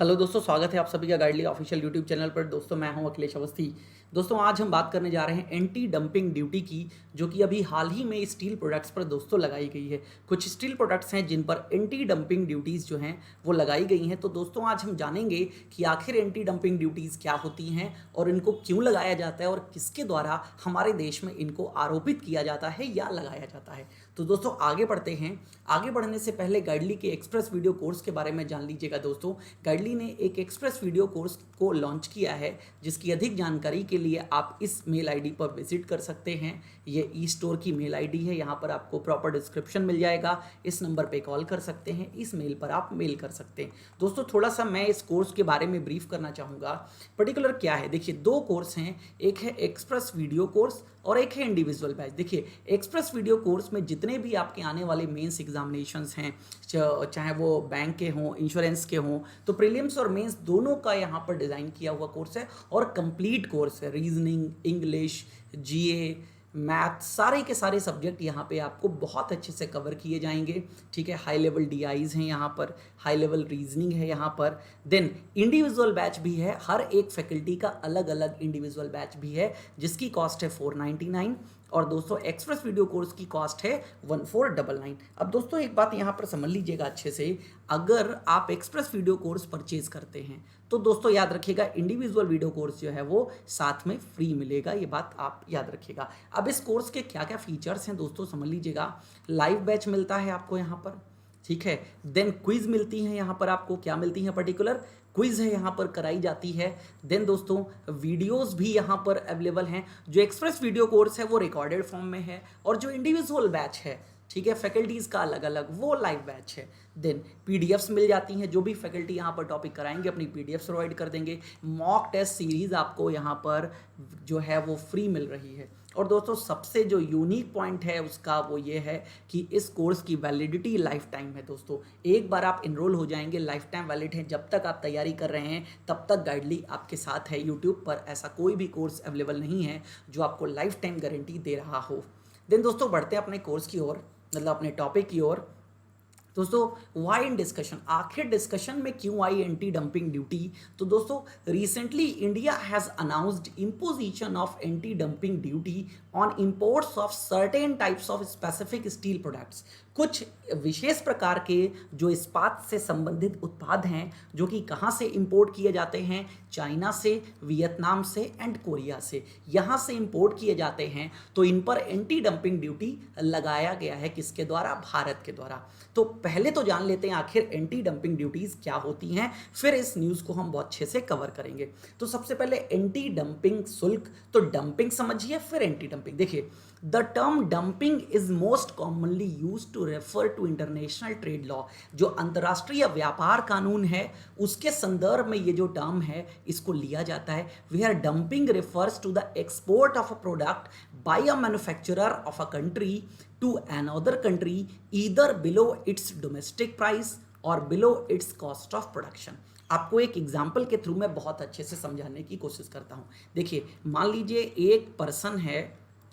Hello दोस्तों, स्वागत है आप सभी का गाइडली ऑफिशियल यूट्यूब चैनल पर। दोस्तों मैं हूं अखिलेश अवस्थी। दोस्तों आज हम बात करने जा रहे हैं एंटी डंपिंग ड्यूटी की, जो कि अभी हाल ही में स्टील प्रोडक्ट्स पर दोस्तों लगाई गई है। कुछ स्टील प्रोडक्ट्स हैं जिन पर एंटी डंपिंग ड्यूटीज़ जो हैं वो लगाई गई हैं। तो दोस्तों आज हम जानेंगे कि आखिर एंटी डंपिंग ड्यूटीज़ क्या होती हैं और इनको क्यों लगाया जाता है और किसके द्वारा हमारे देश में इनको आरोपित किया जाता है या लगाया जाता है। तो दोस्तों आगे बढ़ते हैं। आगे बढ़ने से पहले गाइडली के एक्सप्रेस वीडियो कोर्स के बारे में जान लीजिएगा। दोस्तों गाइडली ने एक एक्सप्रेस वीडियो कोर्स को लॉन्च किया है, जिसकी अधिक जानकारी के लिए आप इस मेल आईडी पर विजिट कर सकते हैं। ये ई स्टोर की मेल आईडी है, यहाँ पर आपको प्रॉपर डिस्क्रिप्शन मिल जाएगा। इस नंबर पे कॉल कर सकते हैं, इस मेल पर आप मेल कर सकते हैं। दोस्तों थोड़ा सा मैं इस कोर्स के बारे में ब्रीफ करना चाहूँगा। पर्टिकुलर क्या है, देखिए दो कोर्स हैं, एक है एक्सप्रेस वीडियो कोर्स और एक है इंडिविजुअल बैच। देखिए एक्सप्रेस वीडियो कोर्स में जितने भी आपके आने वाले मेंस एग्जामिनेशंस हैं, चाहे वो बैंक के हों, इंश्योरेंस के हों, तो प्रीलिम्स और मेंस दोनों का यहाँ पर डिज़ाइन किया हुआ कोर्स है और कंप्लीट कोर्स है। रीजनिंग, इंग्लिश, जीए, मैथ, सारे के सारे सब्जेक्ट यहाँ पे आपको बहुत अच्छे से कवर किए जाएंगे। ठीक है, हाई लेवल डीआईज हैं यहाँ पर, हाई लेवल रीजनिंग है यहाँ पर। देन इंडिविजुअल बैच भी है, हर एक फैकल्टी का अलग अलग इंडिविजुअल बैच भी है, जिसकी कॉस्ट है 499 और दोस्तों एक्सप्रेस वीडियो कोर्स की कॉस्ट है 1499। अब दोस्तों एक बात यहाँ पर समझ लीजिएगा अच्छे से, अगर आप एक्सप्रेस वीडियो कोर्स परचेज करते हैं तो दोस्तों याद रखिएगा इंडिविजुअल वीडियो कोर्स जो है वो साथ में फ्री मिलेगा, ये बात आप याद रखिएगा। अब इस कोर्स के क्या क्या फीचर्स हैं दोस्तों समझ लीजिएगा। लाइव बैच मिलता है आपको यहाँ पर, ठीक है। देन क्विज मिलती है यहाँ पर, आपको क्या मिलती है, पर्टिकुलर क्विज है यहाँ पर कराई जाती है। देन दोस्तों वीडियोस भी यहाँ पर अवेलेबल हैं। जो एक्सप्रेस वीडियो कोर्स है वो रिकॉर्डेड फॉर्म में है और जो इंडिविजुअल बैच है, ठीक है, फैकल्टीज़ का अलग अलग, वो लाइव बैच है। देन पीडीएफ्स मिल जाती हैं, जो भी फैकल्टी यहाँ पर टॉपिक कराएंगे अपनी पीडीएफ्स प्रोवाइड कर देंगे। मॉक टेस्ट सीरीज़ आपको यहाँ पर जो है वो फ्री मिल रही है। और दोस्तों सबसे जो यूनिक पॉइंट है उसका वो ये है कि इस कोर्स की वैलिडिटी लाइफ टाइम है। दोस्तों एक बार आप इनरोल हो जाएंगे, लाइफ टाइम वैलिड है। जब तक आप तैयारी कर रहे हैं तब तक गाइडली आपके साथ है। यूट्यूब पर ऐसा कोई भी कोर्स अवेलेबल नहीं है जो आपको लाइफ टाइम गारंटी दे रहा हो। देन दोस्तों बढ़ते हैं अपने कोर्स की ओर, मतलब अपने टॉपिक की ओर। दोस्तों वाई इन डिस्कशन, आखिर डिस्कशन में क्यों आई एंटी डंपिंग ड्यूटी। तो दोस्तों recently India has announced imposition of anti dumping duty on imports of certain types of specific steel products. कुछ विशेष प्रकार के जो इस्पात से संबंधित उत्पाद हैं, जो कि कहाँ से इंपोर्ट किए जाते हैं, चाइना से, वियतनाम से एंड कोरिया से, यहाँ से इंपोर्ट किए जाते हैं। तो इन पर एंटी डंपिंग ड्यूटी लगाया गया है, किसके द्वारा, भारत के द्वारा। तो पहले तो जान लेते हैं आखिर एंटी डंपिंग ड्यूटीज क्या होती हैं, फिर इस न्यूज़ को हम बहुत अच्छे से कवर करेंगे। तो सबसे पहले एंटी डंपिंग शुल्क, तो डंपिंग समझिए फिर एंटी डंपिंग। देखिए the term dumping is most commonly use to refer to international trade law. जो अंतर्राष्ट्रीय व्यापार कानून है उसके संदर्भ में ये जो टर्म है इसको लिया जाता है। Where dumping refers to the export of a product by a manufacturer of a country to another country either below its domestic price or below its cost of production। आपको एक एग्जाम्पल के through मैं बहुत अच्छे से समझाने की कोशिश करता हूँ। देखिए मान लीजिए एक पर्सन है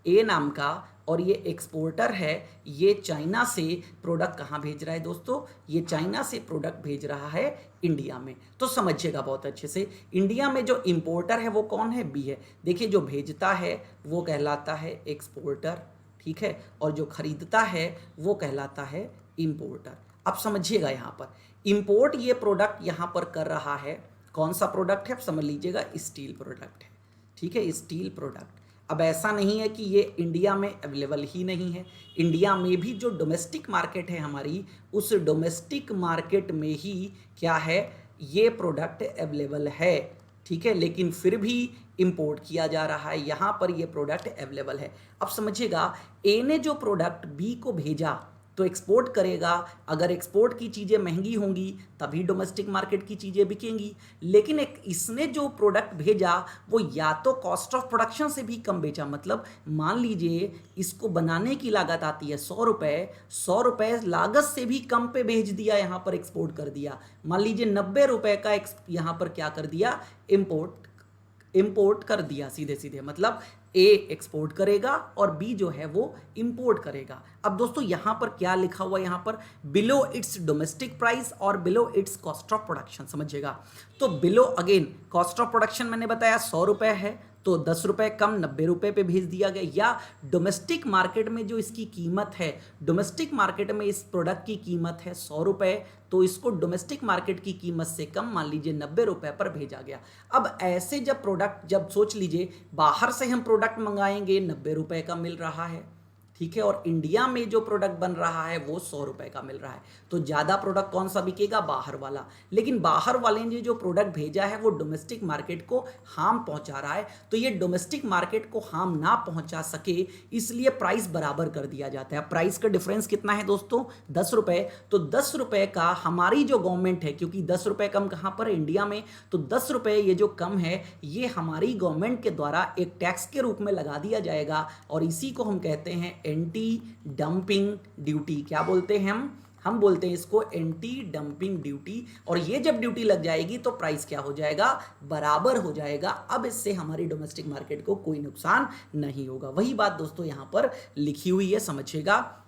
ए नाम का और ये एक्सपोर्टर है, ये चाइना से प्रोडक्ट कहाँ भेज रहा है दोस्तों, ये चाइना से प्रोडक्ट भेज रहा है इंडिया में। तो समझिएगा बहुत अच्छे से, इंडिया में जो इंपोर्टर है वो कौन है, बी है। देखिए जो भेजता है वो कहलाता है एक्सपोर्टर, ठीक है, और जो खरीदता है वो कहलाता है इंपोर्टर। अब समझिएगा यहाँ पर इंपोर्ट ये प्रोडक्ट यहाँ पर कर रहा है, कौन सा प्रोडक्ट है, अब समझ लीजिएगा स्टील प्रोडक्ट है, ठीक है, स्टील प्रोडक्ट। अब ऐसा नहीं है कि ये इंडिया में अवेलेबल ही नहीं है, इंडिया में भी जो डोमेस्टिक मार्केट है हमारी, उस डोमेस्टिक मार्केट में ही क्या है, ये प्रोडक्ट अवेलेबल है, ठीक है, लेकिन फिर भी इंपोर्ट किया जा रहा है, यहाँ पर ये प्रोडक्ट अवेलेबल है। अब समझिएगा ए ने जो प्रोडक्ट बी को भेजा तो एक्सपोर्ट करेगा, अगर एक्सपोर्ट की चीज़ें महंगी होंगी तभी डोमेस्टिक मार्केट की चीज़ें बिकेंगी। लेकिन एक इसने जो प्रोडक्ट भेजा वो या तो कॉस्ट ऑफ प्रोडक्शन से भी कम बेचा, मतलब मान लीजिए इसको बनाने की लागत आती है 100 रुपये, 100 रुपये लागत से भी कम पे भेज दिया, यहाँ पर एक्सपोर्ट कर दिया। मान लीजिए 90 रुपये का यहाँ पर क्या कर दिया, इम्पोर्ट कर दिया सीधे सीधे, मतलब ए एक्सपोर्ट करेगा और बी जो है वो इंपोर्ट करेगा। अब दोस्तों यहां पर क्या लिखा हुआ है, यहां पर बिलो इट्स डोमेस्टिक प्राइस और below it's cost of production, समझिएगा। तो below again cost of production मैंने बताया 100 रुपए है, तो 10 रुपए कम 90 रुपए पे भेज दिया गया। या डोमेस्टिक मार्केट में जो इसकी कीमत है, डोमेस्टिक मार्केट में इस प्रोडक्ट की कीमत है 100 रुपए, तो इसको डोमेस्टिक मार्केट की कीमत से कम मान लीजिए 90 रुपए पर भेजा गया। अब ऐसे जब प्रोडक्ट, जब सोच लीजिए बाहर से हम प्रोडक्ट मंगाएंगे 90 रुपए का मिल रहा है, ठीक है, और इंडिया में जो प्रोडक्ट बन रहा है वो 100 रुपए का मिल रहा है, तो ज्यादा प्रोडक्ट कौन सा बिकेगा, बाहर वाला। लेकिन बाहर वाले ने जो प्रोडक्ट भेजा है वो डोमेस्टिक मार्केट को हार्म पहुंचा रहा है, तो ये डोमेस्टिक मार्केट को हार्म ना पहुंचा सके इसलिए प्राइस बराबर कर दिया जाता है। प्राइस का डिफरेंस कितना है दोस्तों, 10 रुपए, तो 10 रुपए का हमारी जो गवर्नमेंट है, क्योंकि 10 रुपए कम कहां पर है, इंडिया में, तो 10 रुपए ये जो कम है ये हमारी गवर्नमेंट के द्वारा एक टैक्स के रूप में लगा दिया जाएगा, और इसी को हम कहते हैं एंटी डंपिंग ड्यूटी। क्या बोलते हैं हम बोलते हैं इसको एंटी डंपिंग ड्यूटी। और ये जब ड्यूटी लग जाएगी तो प्राइस क्या हो जाएगा, बराबर हो जाएगा। अब इससे हमारी डोमेस्टिक मार्केट को कोई नुकसान नहीं होगा। वही बात दोस्तों यहां पर लिखी हुई है, समझिएगा।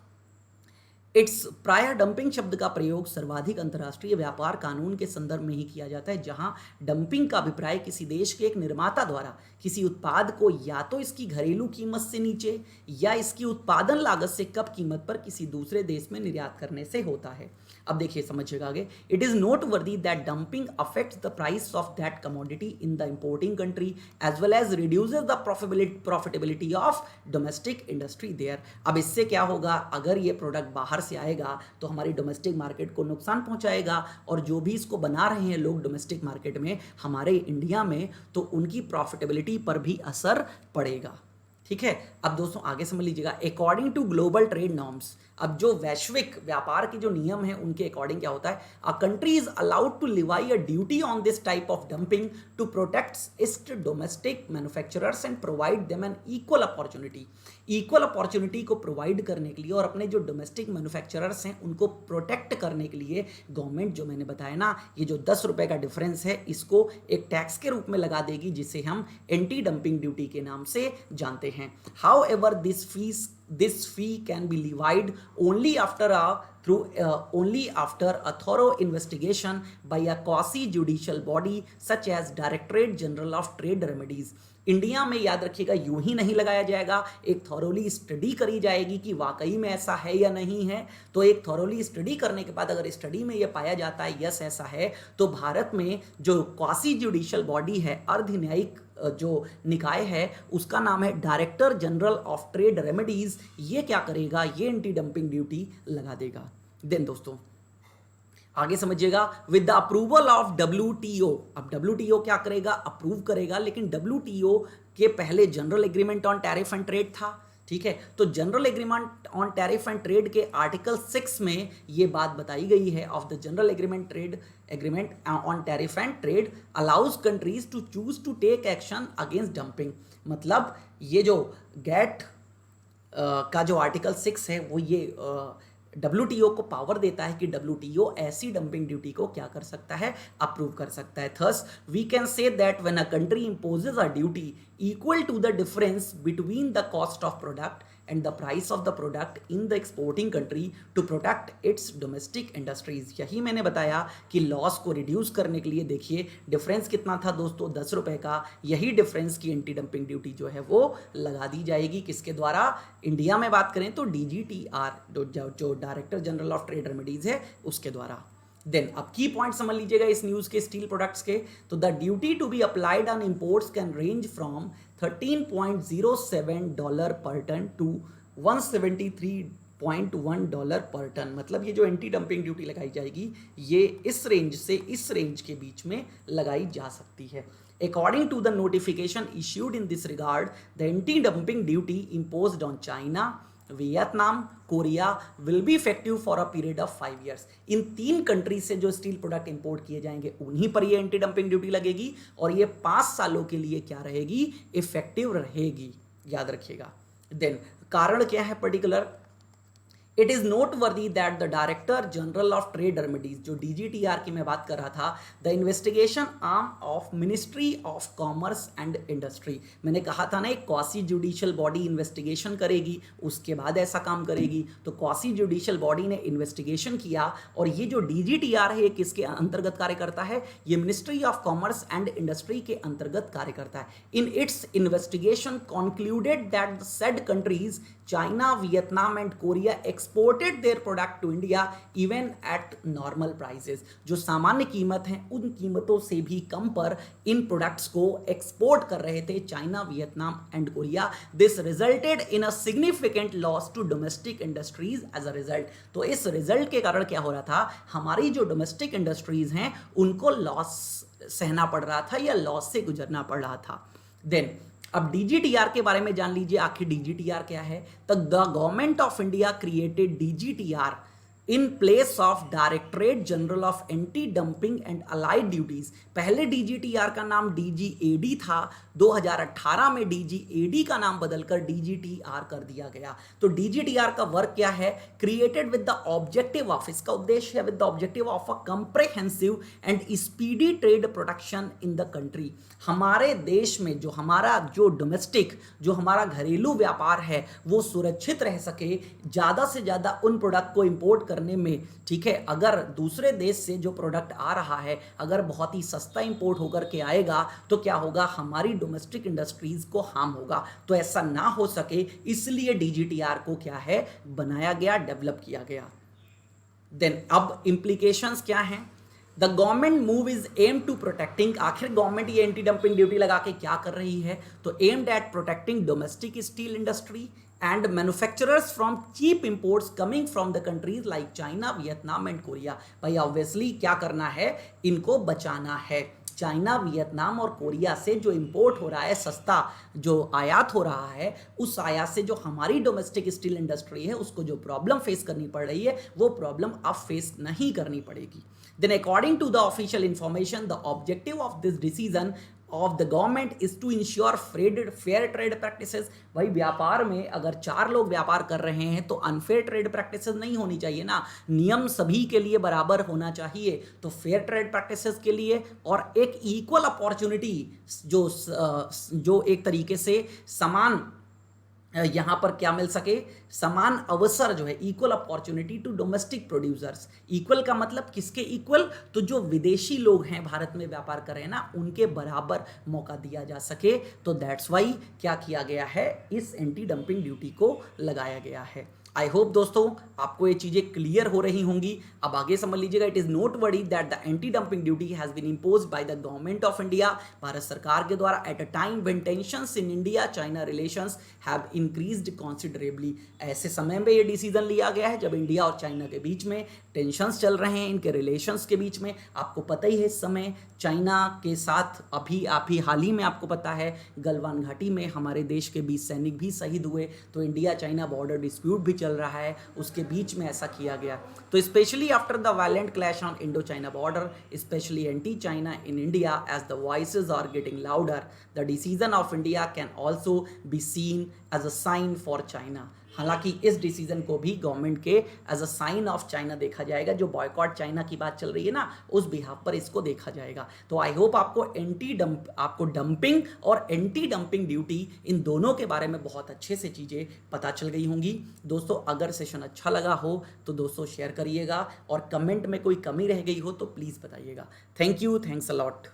इट्स प्रायर डंपिंग शब्द का प्रयोग सर्वाधिक अंतर्राष्ट्रीय व्यापार कानून के संदर्भ में ही किया जाता है, जहां डंपिंग का अभिप्राय किसी देश के एक निर्माता द्वारा किसी उत्पाद को या तो इसकी घरेलू कीमत से नीचे या इसकी उत्पादन लागत से कम कीमत पर किसी दूसरे देश में निर्यात करने से होता है। अब देखिए समझिएगा आगे, it is noteworthy that dumping affects the price of that commodity in the importing country as well as reduces the profitability of domestic industry there. अब इससे क्या होगा, अगर ये प्रोडक्ट बाहर से आएगा तो हमारी डोमेस्टिक मार्केट को नुकसान पहुंचाएगा, और जो भी इसको बना रहे हैं लोग डोमेस्टिक मार्केट में हमारे इंडिया में, तो उनकी प्रॉफिटेबिलिटी पर भी असर पड़ेगा। ठीक है, अब दोस्तों आगे समझ लीजिएगा, according to global trade norms. अब जो वैश्विक व्यापार के जो नियम हैं उनके अकॉर्डिंग क्या होता है, a country is allowed to levy a duty on this type of dumping to protect its domestic manufacturers and provide them an equal opportunity. Equal opportunity को प्रोवाइड करने के लिए और अपने जो डोमेस्टिक मैन्युफैक्चरर्स हैं उनको प्रोटेक्ट करने के लिए गवर्नमेंट, जो मैंने बताया ना, ये जो 10 रुपए का डिफरेंस है इसको एक टैक्स के रूप में लगा देगी, जिसे हम एंटी डंपिंग ड्यूटी के नाम से जानते हैं। However, this fee can be levied only after a thorough investigation by a quasi-judicial body such as Directorate General of Trade Remedies. India में याद रखिएगा यूं ही नहीं लगाया जाएगा, एक थॉरोली स्टडी करी जाएगी कि वाकई में ऐसा है या नहीं है। तो एक थॉरोली स्टडी करने के बाद अगर स्टडी में यह पाया जाता है यस ऐसा है, तो भारत में जो क्वासी जुडिशियल बॉडी है, अर्ध न्यायिक जो निकाय है, उसका नाम है director general of trade remedies, ये क्या करेगा, ये एंटी डंपिंग ड्यूटी लगा देगा। देन दोस्तों आगे समझिएगा, with the approval of WTO। अब WTO क्या करेगा, अप्रूव करेगा, लेकिन WTO के पहले general agreement on tariff and trade था। ठीक है, तो general agreement on tariff and trade के आर्टिकल 6 में ये बात बताई गई है, of the general agreement on tariff and trade allows countries to choose to take action against dumping. मतलब ये जो गेट का जो आर्टिकल 6 है वो ये WTO को पावर देता है कि WTO ऐसी डंपिंग ड्यूटी को क्या कर सकता है, अप्रूव कर सकता है। Thus we can say that when a country imposes a duty equal to the difference between the cost of product and the price of the product in the exporting country to protect its domestic industries। यही मैंने बताया कि loss को reduce करने के लिए देखिए difference कितना था दोस्तों, 10 रुपए का। यही डिफरेंस की एंटी डंपिंग ड्यूटी जो है वो लगा दी जाएगी, किसके द्वारा, इंडिया में बात करें तो DGTR जो director general of trade remedies है उसके द्वारा। देन अब की पॉइंट समझ लीजिएगा इस न्यूज के स्टील प्रोडक्ट्स के, तो the duty to be applied on imports can range from $13.07 per ton to $173.1 पर टन। मतलब ये जो एंटी डंपिंग ड्यूटी लगाई जाएगी ये इस रेंज से इस रेंज के बीच में लगाई जा सकती है। According to the notification issued in this regard, the anti-dumping duty imposed on China, Vietnam, Korea will be effective for a period of 5 years। In 3 country से जो स्टील प्रोडक्ट इंपोर्ट किए जाएंगे उन्हीं पर ये एंटी डंपिंग ड्यूटी लगेगी, और ये 5 सालों के लिए क्या रहेगी, इफेक्टिव रहेगी, याद रखिएगा। देन कारण क्या है particular, it is noteworthy that the director general of trade remedies, जो DGTR की मैं बात कर रहा था, the investigation arm of ministry of commerce and industry, मैंने कहा था ना एक क्वासी जुडिशियल बॉडी इन्वेस्टिगेशन करेगी उसके बाद ऐसा काम करेगी, तो क्वासी जुडिशियल बॉडी ने इन्वेस्टिगेशन किया और ये जो DGTR है किसके अंतर्गत कार्य करता है, ये ministry of commerce and industry के अंतर्गत कार्य करता है। In its investigation concluded that the said countries China, Vietnam and Korea exported their product to India even at normal prices, जो सामान्य कीमत है उन कीमतों से भी कम पर इन प्रोडक्ट्स को एक्सपोर्ट कर रहे थे China, Vietnam and Korea. This resulted in a significant loss to domestic industries as a result. तो इस रिजल्ट के कारण क्या हो रहा था, हमारी जो डोमेस्टिक इंडस्ट्रीज हैं उनको लॉस सहना पड़ रहा था या लॉस से गुजरना पड़ रहा था। देन अब DGTR के बारे में जान लीजिए, आखिर DGTR क्या है। The government of India created DGTR in place of directorate general of anti dumping and allied duties. पहले DGTR का नाम DGAD था, 2018 में DGAD का नाम बदलकर DGTR कर दिया गया। तो DGTR का वर्क क्या है, created with the objective of, इसका उद्देश्य है with the objective of a comprehensive and speedy trade protection in the country. हमारे देश में जो हमारा जो डोमेस्टिक जो हमारा घरेलू व्यापार है वो सुरक्षित रह सके, ज़्यादा से ज़्यादा उन प्रोडक्ट को इंपोर्ट करने में, ठीक है। अगर दूसरे देश से जो प्रोडक्ट आ रहा है अगर बहुत ही सस्ता इंपोर्ट होकर के आएगा तो क्या होगा, हमारी डोमेस्टिक इंडस्ट्रीज को हार्म होगा। तो ऐसा ना हो सके इसलिए DGTR को क्या है बनाया गया, डेवलप किया गया। देन अब इंप्लीकेशंस क्या हैं, the government move is aim to protecting, आखिर गवर्नमेंट ये एंटी डंपिंग ड्यूटी लगा के क्या कर रही है, तो aimed at protecting domestic steel industry and manufacturers from cheap imports coming from the countries like China, Vietnam and Korea। भाई ऑब्वियसली क्या करना है, इनको बचाना है। चाइना, वियतनाम और कोरिया से जो इंपोर्ट हो रहा है, सस्ता जो आयात हो रहा है, उस आयात से जो हमारी डोमेस्टिक स्टील इंडस्ट्री है उसको जो प्रॉब्लम फेस करनी पड़ रही है वो प्रॉब्लम अब फेस नहीं करनी पड़ेगी। Then according to the official information, the objective of this decision of the government is to ensure fair trade practices। भाई व्यापार में अगर 4 लोग व्यापार कर रहे हैं तो अनफेयर ट्रेड प्रैक्टिसेस नहीं होनी चाहिए ना, नियम सभी के लिए बराबर होना चाहिए। तो फेयर ट्रेड प्रैक्टिसेस के लिए और एक इक्वल अपॉर्चुनिटी जो एक तरीके से समान यहाँ पर क्या मिल सके, समान अवसर जो है, equal opportunity to domestic producers. Equal का मतलब किसके इक्वल, तो जो विदेशी लोग हैं भारत में व्यापार कर रहे हैं ना उनके बराबर मौका दिया जा सके। तो दैट्स वाई क्या किया गया है, इस एंटी डंपिंग ड्यूटी को लगाया गया है। आई होप दोस्तों आपको ये चीज़ें क्लियर हो रही होंगी। अब आगे समझ लीजिएगा, it is noteworthy that the anti dumping duty has been imposed by the government of India, Bharat सरकार के द्वारा, at a time when tensions in India China relations have increased considerably. ऐसे समय में ये डिसीजन लिया गया है जब इंडिया और चाइना के बीच में टेंशंस चल रहे हैं, इनके रिलेशंस के बीच में। आपको पता ही है इस समय चाइना के साथ अभी हाल ही में आपको पता है गलवान घाटी में हमारे देश के 20 सैनिक भी शहीद हुए। तो इंडिया चाइना बॉर्डर डिस्प्यूट भी चल रहा है, उसके बीच में ऐसा किया गया। तो specially after the violent clash on Indo China border, specially anti China in India, as the voices are getting louder, the decision of India can also be seen as a sign for China. हालांकि इस decision को भी government के as a sign of China देखा जाएगा, जो boycott China की बात चल रही है ना उस बिहाफ पर इसको देखा जाएगा। तो आई होप आपको डंपिंग और एंटी डंपिंग ड्यूटी इन दोनों के बारे में बहुत अच्छे से चीज़ें पता चल गई होंगी। दोस्तों अगर सेशन अच्छा लगा हो तो दोस्तों शेयर करिएगा और कमेंट में कोई कमी रह गई हो तो प्लीज़ बताइएगा। Thank you, thanks a lot.